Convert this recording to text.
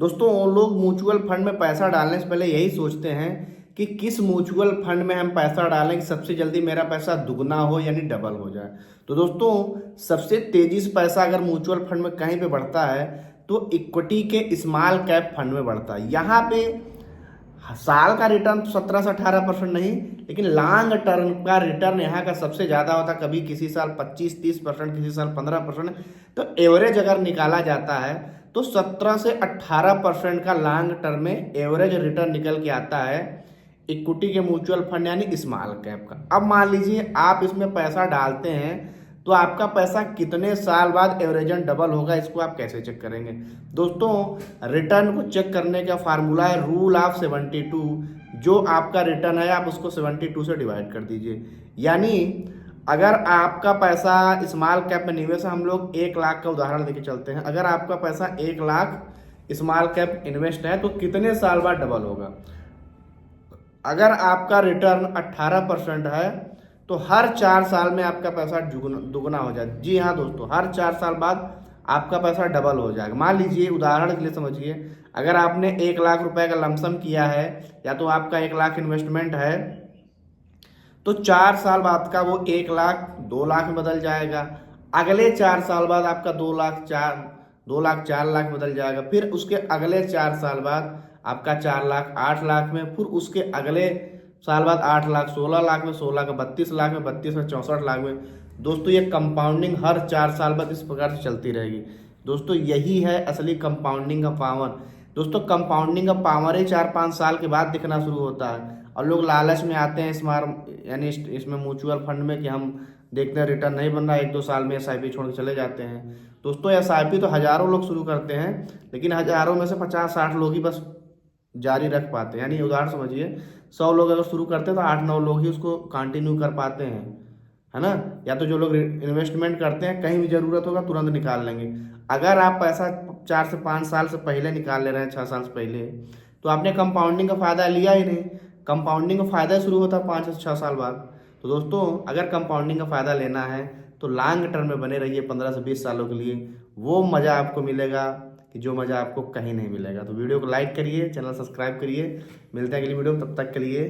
दोस्तों वो लोग म्यूचुअल फंड में पैसा डालने से पहले यही सोचते हैं कि किस म्यूचुअल फंड में हम पैसा डालें कि सबसे जल्दी मेरा पैसा दुगना हो यानी डबल हो जाए। तो दोस्तों सबसे तेजी से पैसा अगर म्यूचुअल फंड में कहीं पे बढ़ता है तो इक्विटी के स्मॉल कैप फंड में बढ़ता है। यहाँ पे साल का रिटर्न तो 17 से 18% नहीं, लेकिन लॉन्ग टर्म का रिटर्न यहाँ का सबसे ज़्यादा होता है। कभी किसी साल 25-30%, किसी साल 15%। तो एवरेज अगर निकाला जाता है तो 17 से 18% का लॉन्ग टर्म में एवरेज रिटर्न निकल के आता है इक्विटी के म्यूचुअल फंड यानी स्मॉल कैप का। अब मान लीजिए आप इसमें पैसा डालते हैं तो आपका पैसा कितने साल बाद एवरेजन डबल होगा, इसको आप कैसे चेक करेंगे। दोस्तों रिटर्न को चेक करने का फार्मूला है रूल ऑफ 72। जो आपका रिटर्न है आप उसको 72 से डिवाइड कर दीजिए। यानी अगर आपका पैसा स्मॉल कैप में निवेश है, हम लोग 1 लाख का उदाहरण लेके चलते हैं। अगर आपका पैसा 1 लाख स्मॉल कैप इन्वेस्ट है तो कितने साल बाद डबल होगा। अगर आपका रिटर्न 18% है तो हर 4 साल में आपका पैसा दुगना हो जाए। जी हाँ दोस्तों, हर 4 साल बाद आपका पैसा डबल हो जाएगा। मान लीजिए उदाहरण के लिए समझिए, अगर आपने 1 लाख रुपए का लमसम किया है या तो आपका 1 लाख इन्वेस्टमेंट है तो 4 साल बाद का वो 1 लाख 2 लाख में बदल जाएगा। अगले 4 साल बाद आपका 2 लाख 4 लाख बदल जाएगा। फिर उसके अगले 4 साल बाद आपका 4 लाख 8 लाख में, फिर उसके अगले साल बाद 8 लाख 16 लाख में, 16 का 32 लाख में, 32 में 64 लाख में। दोस्तों ये कंपाउंडिंग हर 4 साल बाद इस प्रकार से चलती रहेगी। दोस्तों यही है असली कंपाउंडिंग का पावर। दोस्तों कंपाउंडिंग का पावर ही 4-5 साल के बाद दिखना शुरू होता है और लोग लालच में आते हैं यानी इसमें म्यूचुअल फंड में कि हम देखते हैं रिटर्न नहीं बन रहा, 1-2 साल में एसआईपी छोड़ के चले जाते हैं। दोस्तों एसआईपी तो हजारों लोग शुरू करते हैं, लेकिन हजारों में से 50-60 लोग ही बस जारी रख पाते हैं। यानी उदाहरण समझिए, 100 लोग अगर शुरू करते हैं तो 8-9 लोग ही उसको कंटिन्यू कर पाते हैं, है ना। या तो जो लोग इन्वेस्टमेंट करते हैं कहीं भी जरूरत होगा तुरंत निकाल लेंगे। अगर आप पैसा 4 से 5 साल से पहले निकाल ले रहे हैं, 6 साल से पहले, तो आपने कंपाउंडिंग का फायदा लिया ही नहीं। कंपाउंडिंग का फायदा शुरू होता है 5 से 6 साल बाद। तो दोस्तों अगर कंपाउंडिंग का फायदा लेना है तो लॉन्ग टर्म में बने रहिए 15 से 20 सालों के लिए। वो मज़ा आपको मिलेगा कि जो मज़ा आपको कहीं नहीं मिलेगा। तो वीडियो को लाइक करिए, चैनल सब्सक्राइब करिए। मिलते हैं अगली वीडियो में, तब तक के लिए।